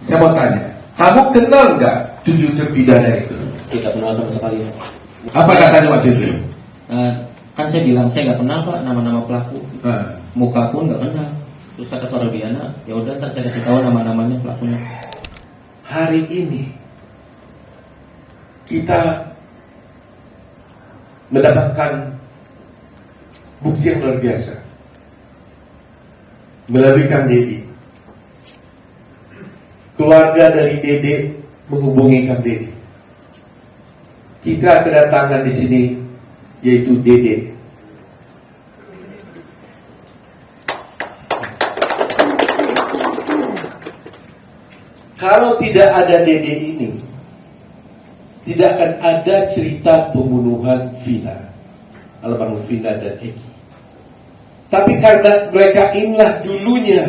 Saya mau tanya, kamu kenal nggak 7 terpidana itu? Tidak kenal sama sekali. Apa katanya waktu itu? Kan saya bilang saya nggak kenal Pak nama-nama pelaku. Nah, Muka pun nggak kenal. Terus kata Pak Rudiana, ya udah ntar saya kasih tahu nama-namanya pelakunya. hari ini kita mendapatkan bukti yang luar biasa melalui Kang Dedi. Keluarga dari Dede menghubungi Kang Dedi. Kita kedatangan di sini yaitu Dede. Kalau tidak ada Dede ini, tidak akan ada cerita pembunuhan Vina, almarhum Vina dan Eki. Tapi karena mereka inilah dulunya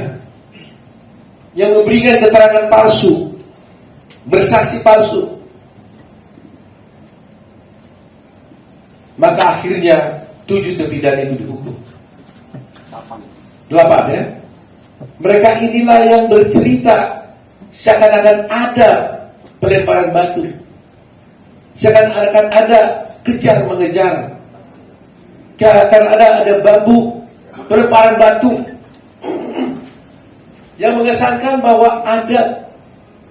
yang memberikan keterangan palsu, bersaksi palsu, maka akhirnya 7 terpidana itu dihukum. 8 ya. Mereka inilah yang bercerita seakan-akan ada pelemparan batu, seakan-akan ada kejar mengejar, seakan-akan ada bambu, pelemparan batu, yang mengesankan bahwa ada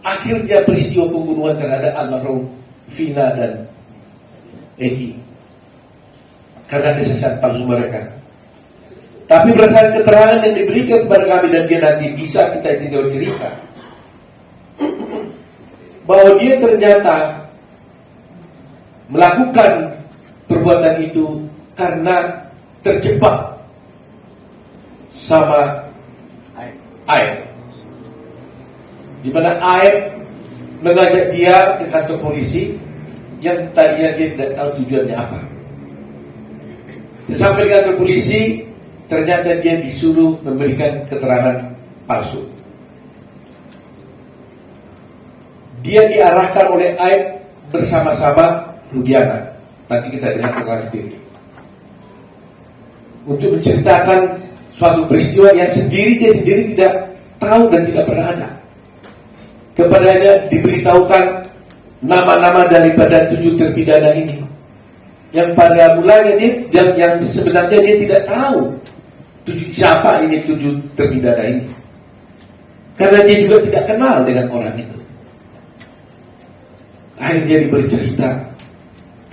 akhirnya peristiwa pembunuhan terhadap almarhum Vina dan Eki karena kesaksian palsu mereka. Tapi berdasarkan keterangan yang diberikan kepada kami dan dia nanti bisa kita tinggal cerita bahwa dia ternyata melakukan perbuatan itu karena terjebak sama Aib, di mana Aib mengajak dia ke kantor polisi yang tadinya dia tidak tahu tujuannya apa. Sampai ke kantor polisi, ternyata dia disuruh memberikan keterangan palsu. Dia diarahkan oleh Aib bersama-sama Rudiana. Nanti kita dengar keterangan sendiri untuk menceritakan suatu peristiwa yang dia sendiri tidak tahu dan tidak pernah ada. Kepadanya diberitahukan nama-nama daripada 7 terpidana ini, yang pada mulanya dia yang sebenarnya dia tidak tahu siapa ini 7 terpidana ini, karena dia juga tidak kenal dengan orang itu. Akhirnya dia bercerita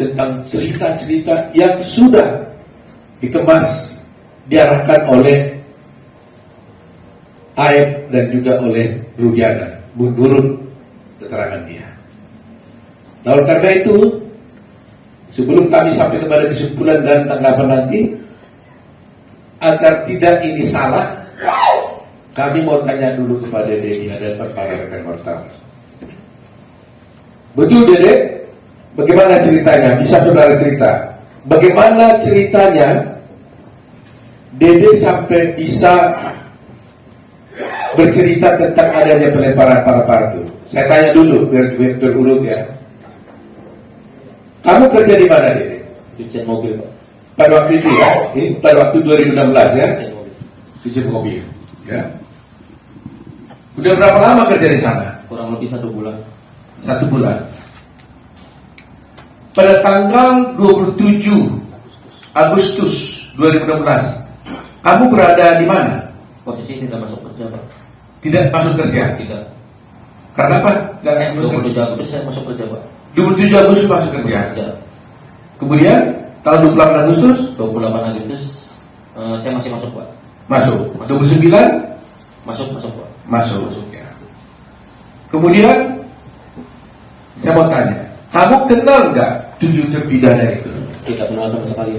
tentang cerita-cerita yang sudah dikemas, diarahkan oleh Aib dan juga oleh Rudiana menurut keterangan dia. Nah, oleh karena itu, sebelum kami sampai kepada kesimpulan dan tanggapan nanti, agar tidak ini salah, kami mau tanya dulu kepada Dede di hadapan para rekan wartawan. Betul Dede? Bagaimana ceritanya? Bisa saudara cerita? Bagaimana ceritanya Dede sampai bisa bercerita tentang adanya pelemparan para itu? Saya tanya dulu biar berurut ya. Kamu kerja di mana Dede? Cucian mobil Pak. Pada waktu itu ya, pada waktu 2016 ya, cucian mobil. Ya. Udah berapa lama kerja di sana? Kurang lebih 1 bulan. 1 bulan. Pada tanggal 27 Agustus 2016, kamu berada di mana? Posisi tidak masuk kerja Pak. Tidak masuk kerja? Tidak. Karena apa? 27 Agustus saya masuk kerja Pak. 27 Agustus masuk kerja. Ya. Kemudian tanggal 28 Agustus? 28 Agustus saya masih masuk Pak. Masuk. 29? Masuk Pak. Masuk ya. Kemudian saya mau tanya, kamu kenal nggak 7 terpidana itu? Tidak kenal sama sekali.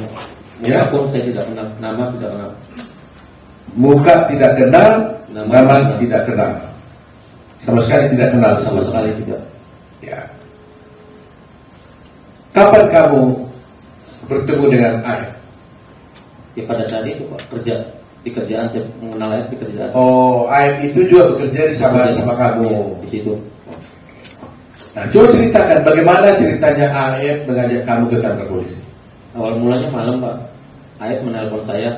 Ya. Muka pun saya tidak kenal, nama tidak kenal. Muka tidak kenal, nama tidak tidak kenal. Sama sekali tidak kenal. Sama sekali tidak. Ya. Kapan kamu bertemu dengan Aib? Ya pada saat itu Pak, kerja di kerjaan saya mengenal Aib di kerjaan. Oh, Aib itu juga bekerja sama kamu. Ya, di situ. Nah, coba ceritakan bagaimana ceritanya Aib mengajak kamu ke kantor polisi. Awal mulanya malam Pak, Aib menelpon saya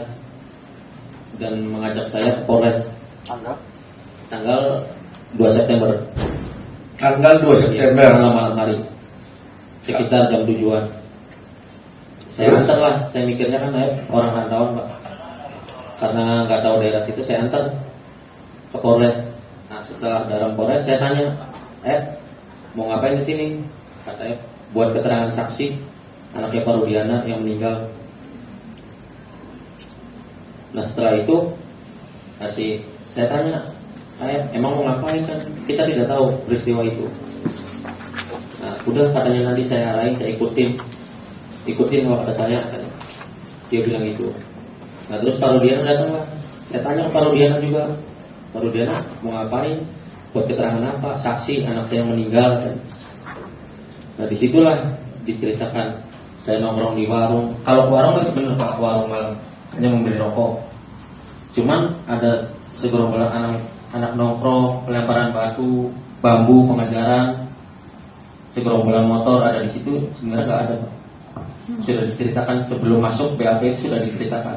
dan mengajak saya ke Polres. Tanggal 2 September. Tanggal 2 September. Malam hari. Sekitar jam 7-an. Saya Terus? antar lah, saya mikirnya kan orang rantauan Pak. Karena nggak tahu daerah situ, saya antar ke Polres. Nah setelah dalam Polres saya tanya, mau ngapain di sini? Kata buat keterangan saksi anaknya Pak Rudiana yang meninggal. Nah setelah itu saya tanya, emang mau ngapain kan? Kita tidak tahu peristiwa itu. Nah udah katanya nanti saya arahin, saya ikutin kalau kata saya kan. Dia bilang gitu. Nah terus Pak Rudiana datang lah. Saya tanya ke Pak Rudiana juga, Pak Rudiana mau ngapain? Buat keterangan apa? Saksi anak saya yang meninggal kan. Nah disitulah diceritakan saya nongkrong di warung. Kalau warung kan bener Pak, warung malam hanya membeli rokok. Cuman ada segerombolan anak nongkrong, pelemparan batu, bambu, pengajaran, segerombolan motor ada di situ. Sebenarnya nggak ada Pak. Sudah diceritakan sebelum masuk BAP, sudah diceritakan.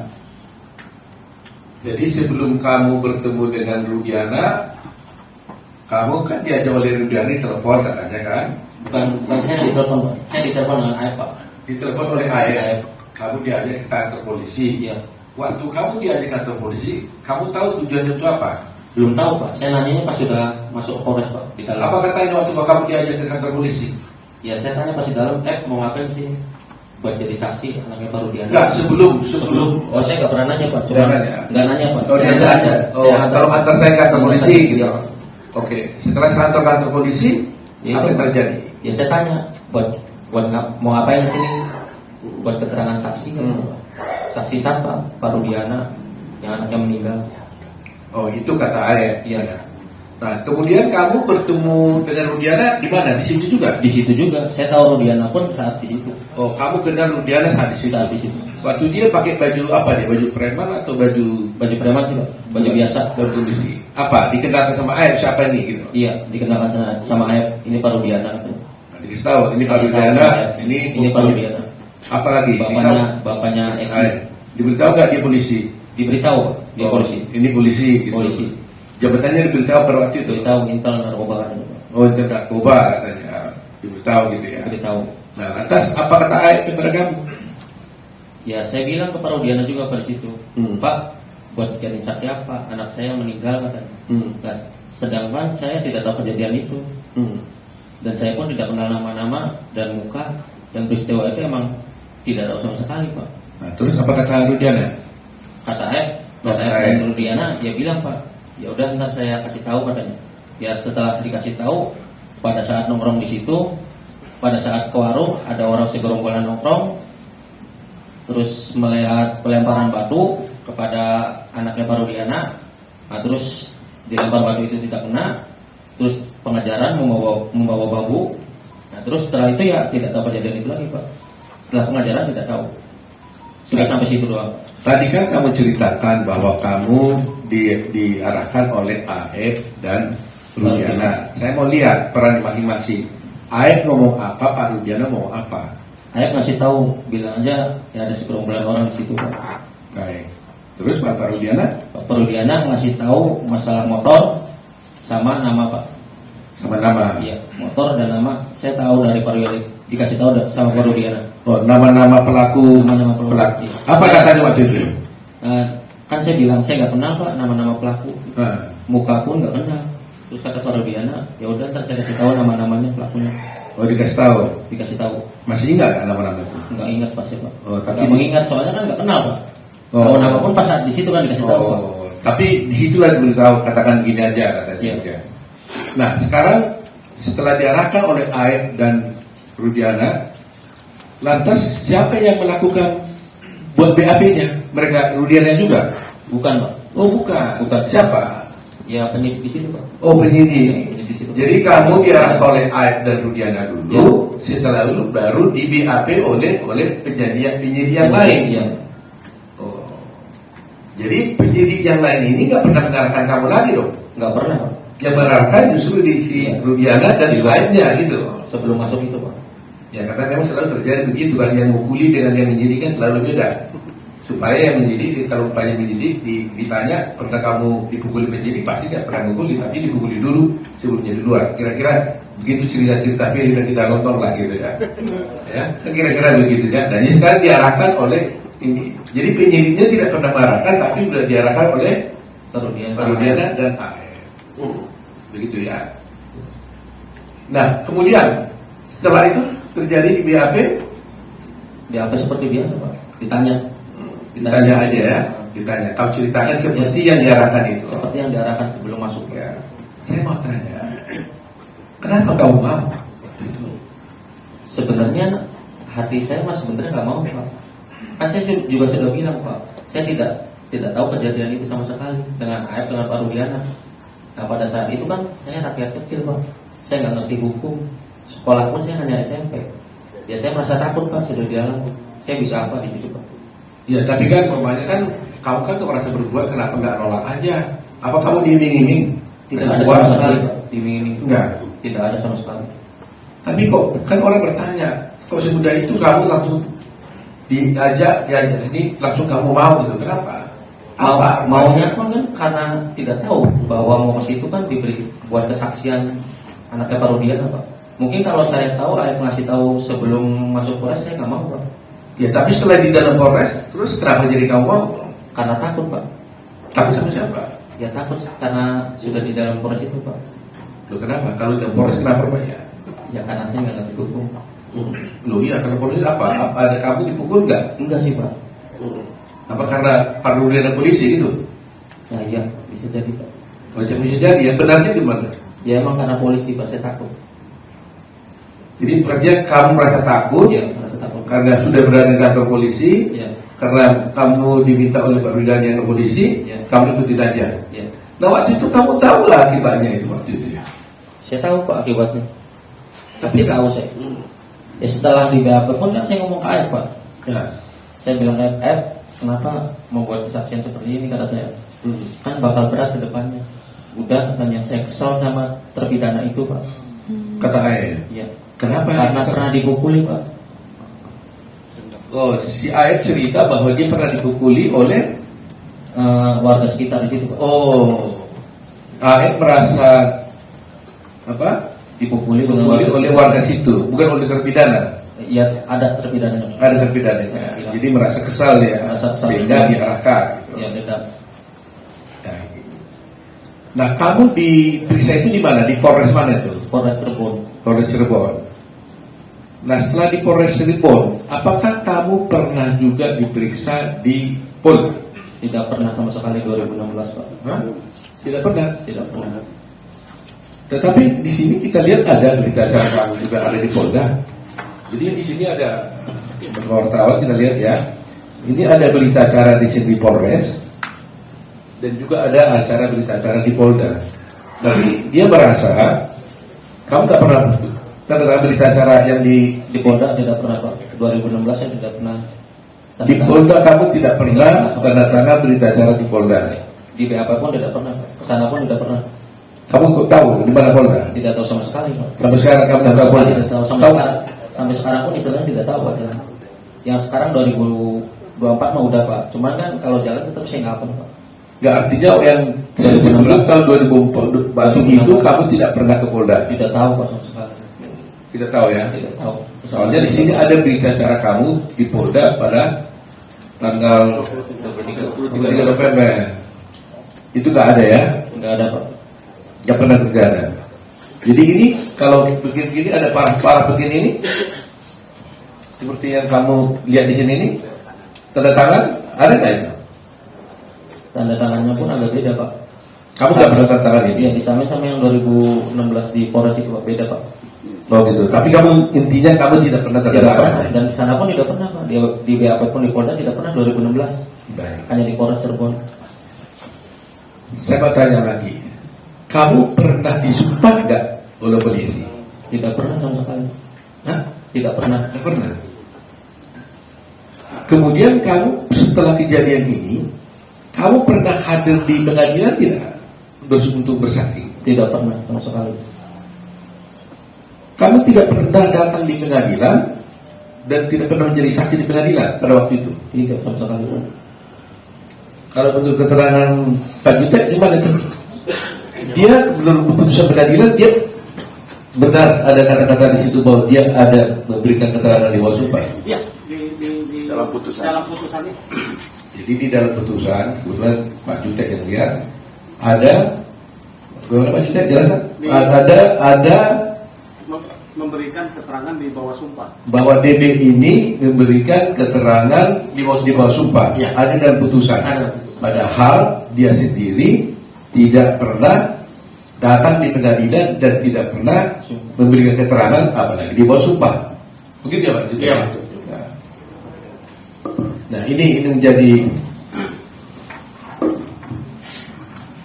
Jadi sebelum kamu bertemu dengan Rudiana, kamu kan diajak oleh Rudiana telepon katanya kan? Bukan saya ditelepon Pak. Saya ditelepon dengan Ayep Pak. Ditelepon oleh Ayep. Kamu diajak ke kantor polisi. Iya. Waktu kamu diajak ke kantor polisi, kamu tahu tujuannya itu apa? Belum tahu Pak. Saya nanyanya pas sudah masuk ke Polres Pak. Di dalam. Apa katanya waktu kamu diajak ke kantor polisi? Ya saya tanya pas di dalam, mau ngapain sih? Buat jadi saksi anaknya Pak Rudiana. Enggak, sebelum. Oh saya nggak pernah nanya Pak. Cuma nggak nanya Pak. Oh, dia nggak ada. Oh, kalau antar saya ke kantor polisi gitu. Ya. Oke, setelah saya antar kantor polisi, Ya, apa yang terjadi? Ya saya tanya, buat mau ngapain di sini? Buat keterangan saksi. Saksi siapa? Pak Rudiana yang anaknya meninggal. Oh, itu kata Ayep. Iya. Nah, kemudian kamu bertemu dengan Rudiana di mana? Di situ juga? Di situ juga. Saya tahu Rudiana pun saat di situ. Oh, kamu kenal Rudiana saat di situ? Saat di situ. Waktu dia pakai baju apa dia? Baju preman atau baju Preman sih Pak. Baju biasa. baju polisi? Apa? Dikenalkan sama Ayep siapa ini gitu? Iya, dikenalkan sama Ayep. Ini Pak Rudiana katanya. Nah, dikasih tahu ini Pak Rudiana, Ini Pak Rudiana. apa lagi? Bapaknya Ayep. Diberitahu nggak dia polisi? Diberitahu dia Oh, polisi. Ini polisi. Gitu. Polisi. Jabatannya diberitahu pada waktu itu. Diberitahu intel narkoba kan. Oh, itu narkoba katanya. Diberitahu gitu ya. Diberitahu. Nah, lantas apa kata Ayep kepada kamu? Ya saya bilang ke Pak Rudiana juga pada situ. Pak, buat jadi saksi apa? Anak saya meninggal katanya. Nah, sedangkan saya tidak tahu kejadian itu. Dan saya pun tidak kenal nama-nama dan muka dan peristiwa itu emang tidak tahu sama sekali Pak. Nah, terus apa kata Rudiana? Kata Ayep dan Rudiana, ya bilang Pak, ya udah ntar saya kasih tahu katanya. Ya setelah dikasih tahu, pada saat nongkrong di situ, pada saat ke warung ada orang segerombolan nongkrong, terus melihat pelemparan batu kepada anaknya Pak Rudiana. Nah, terus dilempar batu itu tidak kena, terus pengajaran membawa bambu. Nah, terus setelah itu ya tidak tahu kejadian itu lagi Pak. Setelah pengajaran tidak tahu. Sudah sampai situ doang. Tadi kan kamu ceritakan bahwa kamu diarahkan oleh Ayep dan Rudiana. Saya mau lihat peran masing-masing. Ayep ngomong apa, Pak Rudiana ngomong apa? Ayep ngasih tahu, bilang aja ya ada segerombolan orang di situ Pak. Baik. Terus Pak Rudiana? Pak Rudiana ngasih tahu masalah motor sama nama Pak. Sama nama? Iya, motor dan nama. Saya tahu dari Pak Rudiana, dikasih tahu sama Pak Rudiana. Oh, nama-nama pelaku. Nama-nama pelaku. Iya. Apa katanya waktu itu? Kan saya bilang saya nggak kenal Pak nama-nama pelaku. Muka pun nggak kenal. Terus kata Pak Rudiana, ya udah ntar saya kasih tahu nama-namanya pelakunya. Oh, dikasih tahu. Dikasih tahu. Masih ingat kan nama-nama itu? Nggak ingat pas ya Pak. Oh, tapi nggak mengingat soalnya kan nggak kenal Pak. Oh. Tahu nama pun pas saat di situ kan dikasih tahu Pak. Oh, tapi di situ kan diberitahu, katakan gini aja katanya. Iya. Nah, sekarang setelah diarahkan oleh Ayep dan Rudiana, lantas siapa yang melakukan buat BAP-nya? Mereka Rudiana juga? Bukan Pak. Oh, bukan. Bukan. Siapa? Ya penyidik di situ Pak. Oh, penyidik. Penyidik di situ. Jadi kamu diarahkan oleh Ayep dan Rudiana dulu, setelah itu baru di BAP oleh penyidik yang lain. Iya. Oh. Jadi penyidik yang lain ini nggak pernah mengarahkan kamu lagi dong? Nggak pernah Pak. Yang mengarahkan justru di si Rudiana dan di lainnya gitu. Sebelum masuk itu Pak. Ya karena memang selalu terjadi begitu kan, yang mengukuli dengan yang menyidik kan selalu beda. supaya yang menyidik, kalau upaya menyidik ditanya pernah kamu dipukuli penyidik, pasti nggak pernah mukuli, tapi dipukuli dulu sebelumnya di luar. Kira-kira begitu cerita-cerita film yang kita nonton lah gitu ya. Ya, kira-kira begitu ya. Dan ini sekarang diarahkan oleh ini. Jadi penyidiknya tidak pernah mengarahkan, tapi sudah diarahkan oleh Rudiana dan AR. Begitu ya. Nah, kemudian setelah itu terjadi di BAP. BAP seperti biasa Pak. Ditanya aja ya. Ditanya. Kau ceritakan seperti yang diarahkan itu. Seperti yang diarahkan sebelum masuk. Ya. Saya mau tanya, kenapa kau mau? Sebenarnya hati saya mas sebenarnya nggak mau Pak. Kan saya juga sudah bilang Pak, saya tidak tahu kejadian itu sama sekali dengan AF dengan Pak Rudiana. Nah pada saat itu kan saya rakyat kecil Pak, saya nggak ngerti hukum, sekolah pun saya hanya SMP. Ya saya merasa takut Pak, sudah dialog. Saya bisa apa di situ Pak? Ya tapi kan namanya kan kamu kan merasa berbuat, kenapa nggak nolak aja? Apa kamu diiming-iming? Tidak ada sama sekali Pak, diiming-iming. Enggak. Tidak ada sama sekali. Tapi kok kan orang bertanya, kok semudah itu kamu langsung diajak ya ini langsung kamu mau gitu, kenapa? Maunya pun kan karena tidak tahu bahwa mau ke situ kan diberi buat kesaksian anaknya Pak Rudiana Pak. Mungkin kalau saya tahu, ayah ngasih tahu sebelum masuk Polres, saya nggak mau Pak. Ya tapi setelah di dalam Polres, terus kenapa jadi kamu mau? Karena takut Pak. Takut sama siapa? Ya takut karena sudah di dalam Polres itu Pak. Loh kenapa? Kalau di dalam Polres kenapa banyak? Ya karena saya nggak ngerti hukum. Loh iya, kalau Polres apa? Ada kamu dipukul nggak? Enggak sih Pak. Apa karena perlu ada polisi gitu? Nah iya, bisa jadi Pak. Oh, bisa jadi ya, benarnya di mana? Ya emang karena polisi Pak, saya takut. Jadi artinya kamu merasa takut, Ya merasa takut. karena sudah berada di kantor polisi, Ya, karena kamu diminta oleh Pak Rudiana yang ke polisi, Ya. kamu ikutin aja. ya. Nah waktu itu kamu tahu lah akibatnya itu waktu itu ya? Saya tahu Pak akibatnya. Pasti tahu saya. Ya setelah di BAP pun kan saya ngomong ke ayah Pak. Ya. Saya bilang kenapa membuat kesaksian seperti ini, kata saya. Kan bakal berat ke depannya. Udah katanya, saya kesal sama terpidana itu Pak. Kata ayah. Iya. Kenapa? Karena pernah dipukuli Pak. Oh, si ayah cerita bahwa dia pernah dipukuli oleh Warga sekitar di situ Pak. oh, ayah merasa apa? Dipukuli Dipukuli oleh warga situ, bukan oleh terpidana. Iya, ada terpidananya. Ada terpidana. Jadi merasa kesal ya, Merasa kesal. sehingga diarahkan. Gitu. Ya beda. Nah, kamu diperiksa itu di mana? Di Polres mana itu? Polres Cirebon. Polres Cirebon. Nah, setelah di Polres Cirebon, apakah kamu pernah juga diperiksa di Polda? Tidak pernah sama sekali 2016 Pak. Hah? Tidak pernah. Tidak pernah. Tetapi di sini kita lihat ada berita acara kamu juga ada di Polda. Jadi di sini ada wartawan, kita lihat ya. Ini ada berita acara di sini di Polres dan juga ada acara berita acara di Polda. Tapi dia merasa kamu tak pernah tanda tangan berita acara yang di Polda tidak pernah Pak. 2016 saya tidak pernah. di Polda kamu tidak pernah tanda tangan berita acara di Polda. Di BAP pun tidak pernah. Kesana pun tidak pernah. Kamu kok tahu di mana Polda? Tidak tahu sama sekali Pak. Sampai sekarang kamu tidak tahu Polda. Tidak tahu sama sekarang. Sampai sekarang pun istilahnya tidak tahu Pak. Yang sekarang 2024 mah udah Pak. Cuman kan kalau jalan tetap saya nggak apa Pak. Nggak, artinya yang sebelum tahun 2004 itu kamu tidak pernah ke Polda. Tidak tahu Pak sama sekali. Tidak tahu ya. Tidak tahu. Soalnya di sini ada berita acara kamu di Polda pada tanggal 23 November. Itu nggak ada ya? Nggak ada Pak. Nggak pernah terjadi. Jadi ini kalau begini ada parah begini ini, seperti yang kamu lihat di sini ini, tanda tangan ada nggak itu? Tanda tangannya pun agak beda Pak. Kamu nggak pernah tanda tangan ini? Iya, disamain sama yang 2016 di Polres itu Pak, beda Pak. Oh gitu. Tapi kamu intinya kamu tidak pernah tanda Tidak tangan. pernah. Dan di sana pun tidak pernah Pak. Di BAP pun di Polda tidak pernah 2016. Baik. Hanya di Polres Cirebon. Saya mau tanya lagi. Kamu pernah disumpah nggak oleh polisi? Tidak pernah sama sekali. Hah? Tidak pernah. Nggak pernah. Kemudian kamu setelah kejadian ini, kamu pernah hadir di pengadilan tidak untuk bersaksi? Tidak pernah sama sekali. Kamu tidak pernah datang di pengadilan dan tidak pernah menjadi saksi di pengadilan pada waktu itu? Tidak sama sekali Pak. Kalau bentuk keterangan Pak Jutek gimana itu? Dia menurut putusan pengadilan dia benar ada kata-kata di situ bahwa dia ada memberikan keterangan di bawah sumpah. Iya, di dalam putusan. Dalam putusan ini. Jadi di dalam putusan, kebetulan Pak Jutek yang lihat ada, bagaimana Pak Jutek jelaskan? Ada Memberikan keterangan di bawah sumpah. bahwa DD ini memberikan keterangan di bawah sumpah. Ya. Ada dalam putusan. Ada dalam putusan. Padahal dia sendiri tidak pernah datang di pengadilan dan tidak pernah memberikan keterangan apalagi di bawah sumpah. Begitu ya Pak? Iya. Nah ini menjadi,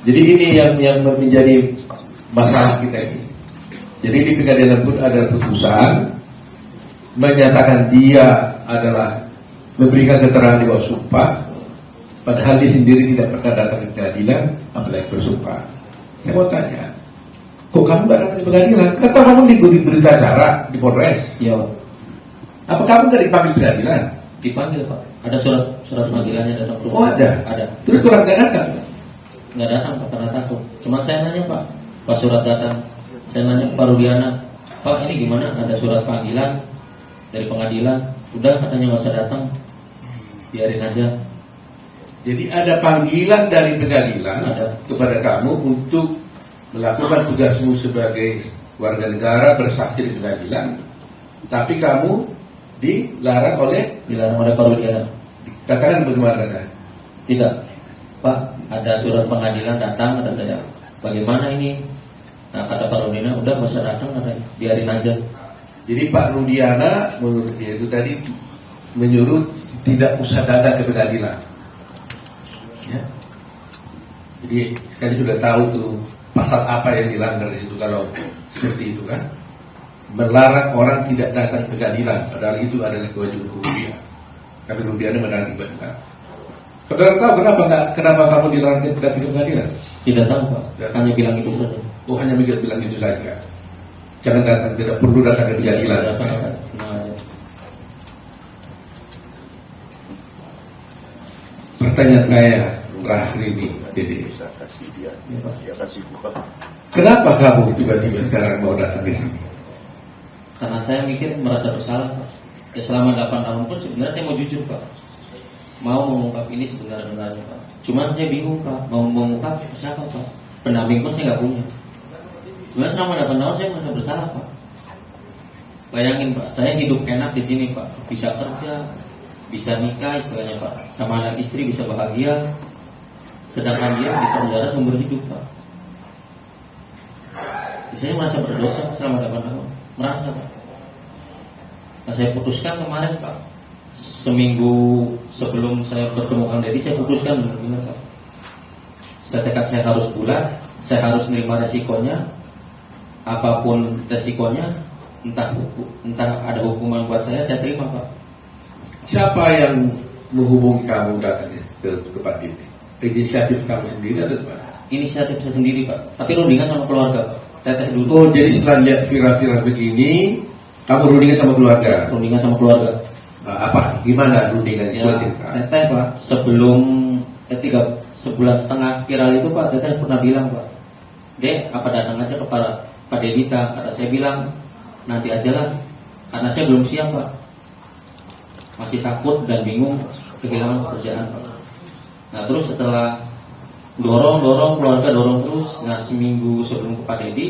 jadi ini yang menjadi masalah kita ini. Jadi di pengadilan pun ada putusan menyatakan dia adalah memberikan keterangan di bawah sumpah, padahal dia sendiri tidak pernah datang ke pengadilan, apalagi bersumpah. Saya mau tanya, kok kamu nggak datang ke pengadilan? Kata kamu di berita acara di Polres. Iya Pak. Apa kamu nggak dipanggil pengadilan? Dipanggil Pak. Ada surat panggilannya datang. Oh ada. Ada. Terus kurang nggak datang? Nggak datang Pak karena takut. Cuma saya nanya Pak, pas surat datang, saya nanya ke Pak Rudiana, Pak ini gimana? Ada surat panggilan dari pengadilan. Udah katanya nggak usah datang, biarin aja. Jadi ada panggilan dari pengadilan Ada. kepada kamu untuk melakukan tugasmu sebagai warga negara bersaksi di pengadilan, tapi kamu dilarang oleh, Dilarang oleh Pak Rudiana. katakan bagaimana saya? Tidak, Pak, ada surat pengadilan datang, kata saya. Bagaimana ini? Nah kata Pak Rudiana, udah nggak usah datang, katanya, biarin aja. Jadi Pak Rudiana menurut dia itu tadi menyuruh tidak usah datang ke pengadilan. Ya. Jadi sekali sudah tahu tuh pasal apa yang dilanggar di situ kalau seperti itu kan. Melarang orang tidak datang ke pengadilan, padahal itu adalah kewajiban hukum dia. Tapi Rudiana menolak tiba-tiba. Saudara tahu kenapa kamu dilarang datang ke pengadilan? Tidak tahu Pak, hanya bilang itu saja. Oh hanya bilang itu saja. Jangan datang, tidak perlu datang ke pengadilan. Datang, nah, Pertanyaan saya terakhir ini, jadi Bisa kasih dia kasih buka. kenapa kamu tiba-tiba sekarang mau datang ke sini? karena saya mikir merasa bersalah Pak. Ya selama 8 tahun pun sebenarnya saya mau jujur Pak, mau mengungkap ini sebenarnya Pak. Cuman saya bingung Pak, mau mengungkap ke siapa Pak? Pendamping pun saya nggak punya. Cuma selama 8 tahun saya merasa bersalah Pak. Bayangin Pak, saya hidup enak di sini Pak, bisa kerja, bisa nikah istilahnya Pak, sama anak istri bisa bahagia, sedangkan dia di penjara seumur hidup Pak. Saya merasa berdosa selama 8 tahun, merasa Pak. Nah saya putuskan kemarin Pak, seminggu sebelum saya bertemu Kang Deddy, saya putuskan benar-benar Pak. Setekad saya harus bulat, saya harus menerima resikonya, apapun resikonya, entah ada hukuman buat saya terima Pak. Siapa yang menghubungi kamu datang ke Pak Deddy? Inisiatif kamu sendiri atau gimana? Inisiatif saya sendiri Pak, tapi rundingan sama keluarga Pak. Teteh dulu. Oh jadi setelah lihat viral-viral begini, kamu rundingan sama keluarga? Rundingan sama keluarga. Nah, apa? Gimana rundingan itu? Ya, Teteh Pak, sebelum 3 sebulan setengah viral itu Pak, Teteh pernah bilang Pak, Dek, apa datang aja ke Pak Deddy? Kata saya bilang, nanti aja lah, karena saya belum siap Pak, masih takut dan bingung kehilangan pekerjaan Pak. Nah terus setelah dorong keluarga dorong terus, nah seminggu sebelum ke Pak Deddy,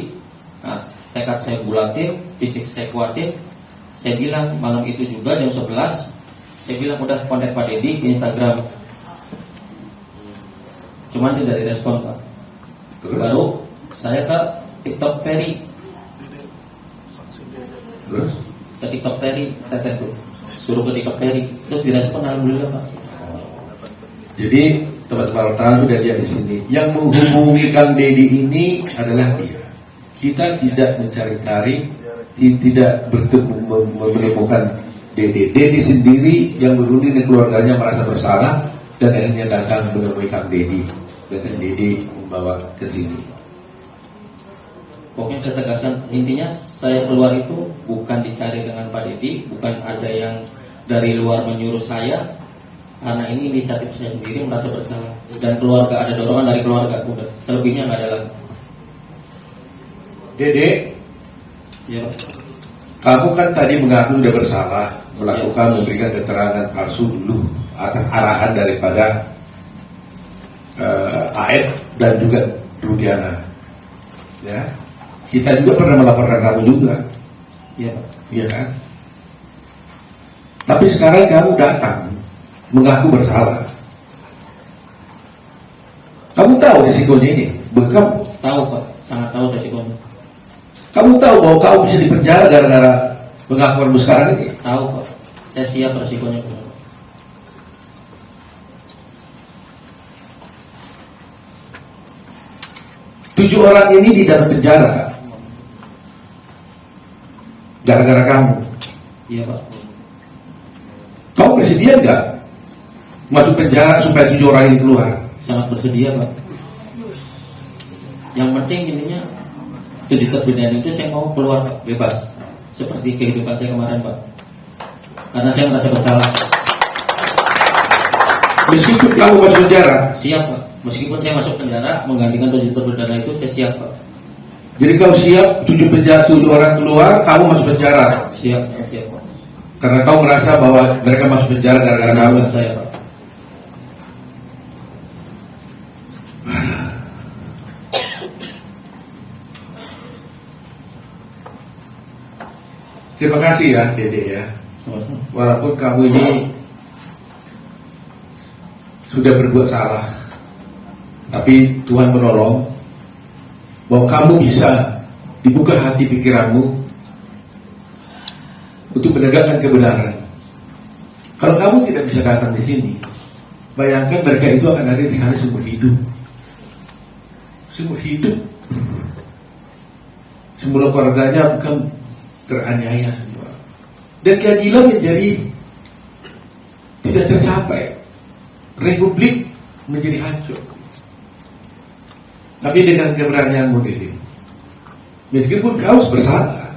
nah tekad saya bulatin, fisik saya kuatin, saya bilang malam itu juga jam 11, saya bilang udah kontak Pak Deddy di Instagram, cuman tidak direspon Pak. Baru saya ke TikTok Ferry, Terus? ke TikTok Ferry, Teteh tuh suruh ke TikTok Ferry, terus direspon alhamdulillah Pak. Jadi teman-teman wartawan sudah lihat di sini. Yang menghubungi Kang Deddy ini adalah dia. Kita tidak mencari-cari, tidak bertemu menemukan Deddy. Deddy sendiri yang berunding dengan keluarganya merasa bersalah dan akhirnya datang menemui Kang Deddy. Dan Kang Deddy membawa ke sini. Pokoknya saya tegaskan, intinya saya keluar itu bukan dicari dengan Pak Deddy, bukan ada yang dari luar menyuruh saya Karena ini inisiatif saya sendiri, merasa bersalah, dan keluarga, ada dorongan dari keluarga, udah selebihnya nggak ada lagi. Dede, Ya Pak. kamu kan tadi mengaku sudah bersalah melakukan memberikan keterangan palsu dulu atas arahan daripada Aep dan juga Rudiana. Ya, kita juga pernah melaporkan kamu juga, Ya Pak. iya kan? Tapi sekarang kamu datang mengaku bersalah. Kamu tahu risikonya ini, bekam. Tahu Pak, sangat tahu resikonya. Kamu tahu bahwa kamu bisa dipenjara gara-gara pengakuanmu sekarang ini. Tahu Pak, saya siap resikonya Pak. 7 orang ini di dalam penjara gara-gara kamu. Iya Pak. Kamu bersedia nggak masuk penjara supaya 7 orang ini keluar? Sangat bersedia Pak. Yang penting intinya 7 terpidana itu saya mau keluar Pak, bebas. Seperti kehidupan saya kemarin Pak. Karena saya merasa bersalah. Meskipun kamu masuk penjara, Siap Pak. Meskipun saya masuk penjara menggantikan 7 terpidana itu, saya siap Pak. jadi kau siap 7 orang keluar, kamu masuk penjara Siap, saya siap Pak. karena kau merasa bahwa mereka masuk penjara gara-gara kamu. Saya Pak. Terima kasih ya Dede ya. Sama-sama. Walaupun kamu ini sudah berbuat salah, tapi Tuhan menolong bahwa kamu bisa dibuka hati pikiranmu untuk menegakkan kebenaran. Kalau kamu tidak bisa datang di sini, bayangkan mereka itu akan ada di sana seumur hidup. Seumur hidup. Semula keluarganya bukan teraniaya semua. Dan keadilan menjadi tidak tercapai. Republik menjadi hancur. Tapi dengan keberanianmu ini, meskipun kau bersalah,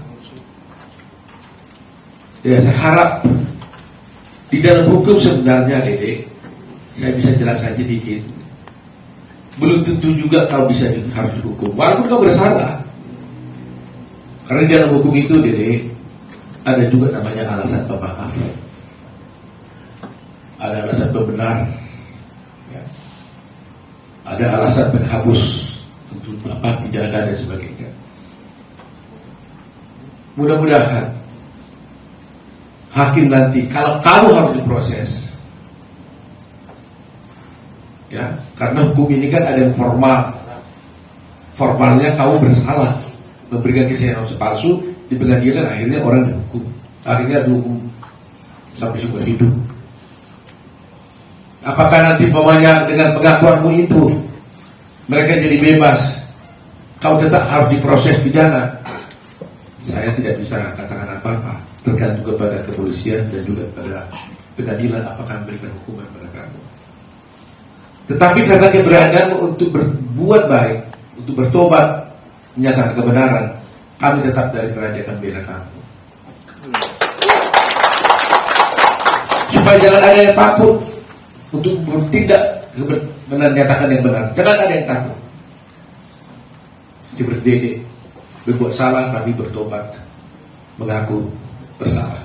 ya saya harap di dalam hukum sebenarnya Dede, saya bisa jelaskan sedikit. Belum tentu juga kau bisa harus dihukum, walaupun kau bersalah. Karena di dalam hukum itu Dede, ada juga namanya alasan pemaaf, ada alasan pembenar, ya. Ada alasan penghapus untuk pidana dan sebagainya. Mudah-mudahan hakim nanti, kalau kamu harus diproses, ya, karena hukum ini kan ada yang formal. Formalnya kamu bersalah memberikan kesaksian palsu di pengadilan, akhirnya orang dihukum, akhirnya dihukum sampai seumur hidup. Apakah nanti pemanya dengan pengakuanmu itu mereka jadi bebas, kau tetap harus diproses pidana? Saya tidak bisa katakan apa-apa, tergantung kepada kepolisian dan juga pada pengadilan apakah memberikan hukuman pada kamu. Tetapi karena keberanian untuk berbuat baik, untuk bertobat, menyatakan kebenaran, kami tetap dari kerajaan akan bela kamu. Supaya jangan ada yang takut untuk bertindak menyatakan yang benar. Jangan ada yang takut. Seperti Dede, berbuat salah tapi bertobat, mengaku bersalah.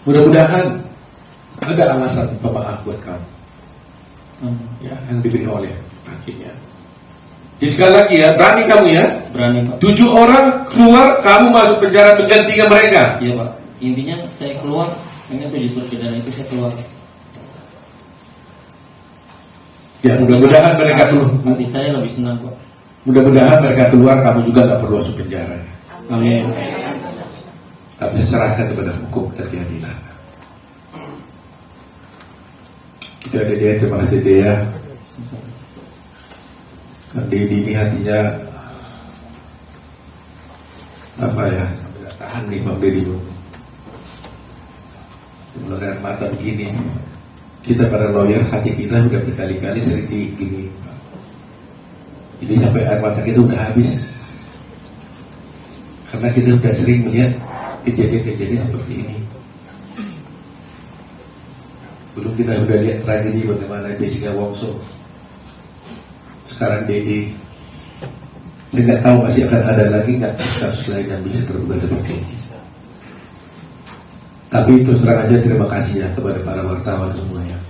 Mudah-mudahan ada alasan pemaaf buat kamu, ya, yang diberi oleh hakimnya. Jadi sekali lagi ya, berani kamu ya. Berani Pak. 7 orang keluar, kamu masuk penjara menggantikan mereka. Iya Pak. Intinya saya keluar dengan 7 terpidana itu, saya keluar. Ya, mudah-mudahan mereka keluar. Hati saya lebih senang Pak. Mudah-mudahan mereka keluar, kamu juga nggak perlu masuk penjara. Amin. Tapi saya serahkan kepada hukum dan keadilan. Itu ada dia, terima kasih dia. Di ini hatinya apa ya? Nggak tahan nih Bang Deddy. Melihat mata begini, kita para lawyer hati kita udah berkali-kali sering digini. Jadi sampai air mata kita udah habis, karena kita udah sering melihat kejadian-kejadian seperti ini. Dulu kita udah lihat tragedi bagaimana Jessica Wongso, sekarang Dede. Saya nggak tahu masih akan ada lagi nggak kasus lain yang bisa terbuka seperti ini. Tapi terus terang aja terima kasih ya kepada para wartawan semuanya.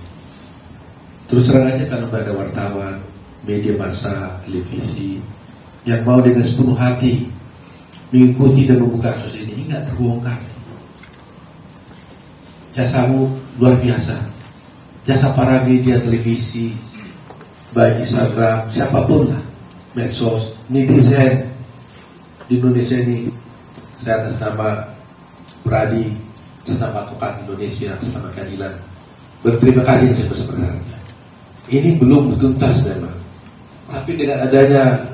Terus terang aja kalau ada wartawan, media massa, televisi yang mau dengan sepenuh hati mengikuti dan membuka kasus ini nggak terbongkar. Jasamu luar biasa. Jasa para media televisi, baik Instagram, siapapun lah, medsos, netizen di Indonesia ini. Saya atas nama Pradi, atas nama Advokat Indonesia, atas nama keadilan, berterima kasih sebesar-besarnya. Ini belum tuntas memang, tapi dengan adanya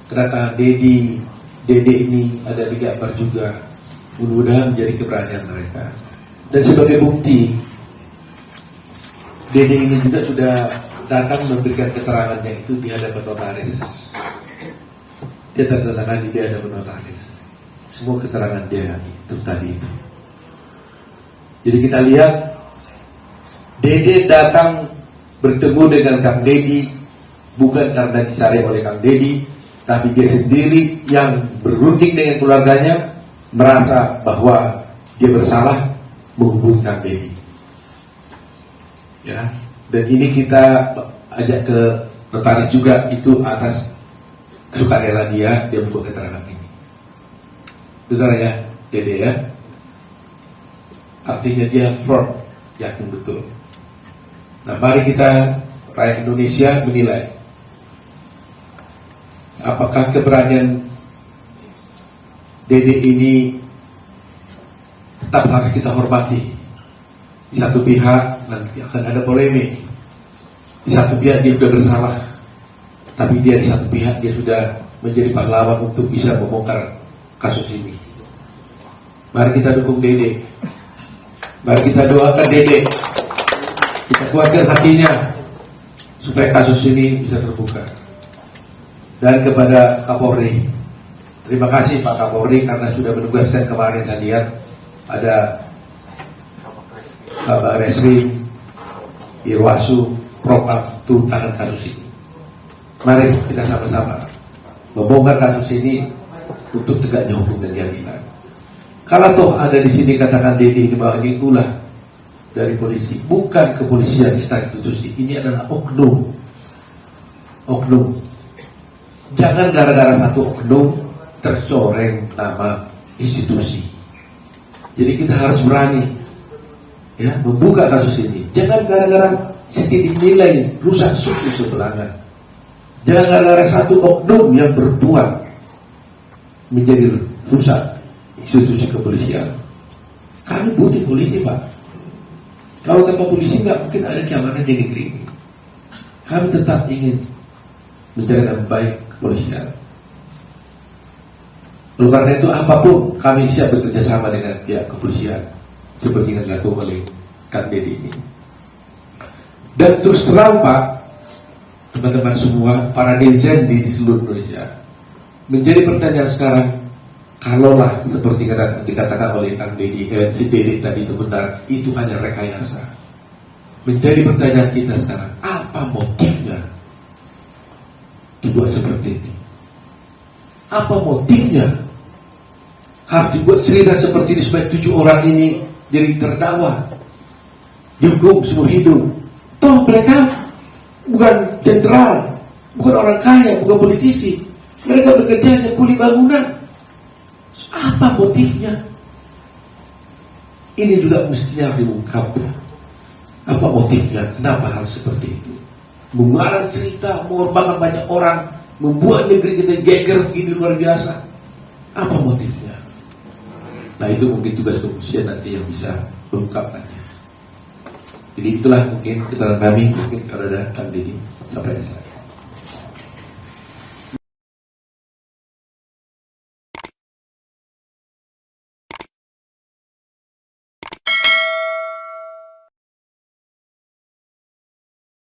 kedatangan Dede ini ada di gambar juga, mudah-mudahan menjadi keberanian mereka. Dan sebagai bukti, Dede ini juga sudah datang memberikan keterangannya itu di hadapan notaris. Dia tertandatangan di hadapan notaris. Semua keterangan dia itu tadi itu. Jadi kita lihat Dede datang bertemu dengan Kang Dedi bukan karena disari oleh Kang Dedi, tapi dia sendiri yang berunding dengan keluarganya, merasa bahwa dia bersalah menghubungi Kang Dedi. Ya, dan ini kita ajak ke notaris juga itu atas sukarela dia membuat keterangan ini. Betul ya, Dede ya. Artinya dia firm, yakin betul. Nah, mari kita rakyat Indonesia menilai apakah keberanian Dede ini tetap harus kita hormati. Di satu pihak nanti akan ada polemik. Di satu pihak dia sudah bersalah, tapi dia di satu pihak dia sudah menjadi pahlawan untuk bisa membongkar kasus ini. Mari kita dukung Dede. Mari kita doakan Dede. Kita kuatkan hatinya supaya kasus ini bisa terbuka. Dan kepada Kapolri, terima kasih Pak Kapolri karena sudah menugaskan kemarin saya lihat ada Bapak Resrim, Irwasu, Propam turun tangan kasus ini. Mari kita sama-sama membongkar kasus ini untuk tegaknya hukum dan keadilan. Kalau toh ada di sini katakan Dede ini bahwa itulah dari polisi, bukan kepolisian secara institusi. Ini adalah oknum. Oknum. Jangan gara-gara satu oknum tercoreng nama institusi. Jadi kita harus berani ya membuka kasus ini. Jangan gara-gara setitik nilai rusak sukses seberangan. Jangan gara-gara satu oknum yang berbuat menjadi rusak institusi kepolisian. Kami butuh polisi, Pak. Kalau tanpa polisi nggak mungkin ada keamanan di negeri ini. Kami tetap ingin menjaga dengan baik kepolisian. Oleh karena itu apapun kami siap bekerja sama dengan pihak kepolisian seperti yang dilakukan oleh Kang Dedi ini. Dan terus terang Pak, teman-teman semua, para netizen di seluruh Indonesia, menjadi pertanyaan sekarang, kalaulah seperti dikatakan oleh Kang Dedi, si Dedi tadi itu benar, itu hanya rekayasa. Menjadi pertanyaan kita sekarang, apa motifnya dibuat seperti ini? Apa motifnya harus dibuat cerita seperti ini supaya 7 orang ini jadi terdakwa, dihukum seumur hidup? Toh mereka bukan jenderal, bukan orang kaya, bukan politisi. Mereka bekerja hanya kuli bangunan. Apa motifnya? Ini juga mestinya diungkap. Apa motifnya? Kenapa harus seperti itu? Mengarang cerita, mengorbankan banyak orang, membuat negeri kita geger begini luar biasa. Apa motifnya? Nah itu mungkin tugas kepolisian nanti yang bisa mengungkapkannya. Jadi itulah mungkin keterangan kami, mungkin kalau ada Kang Dedi sampai di sana.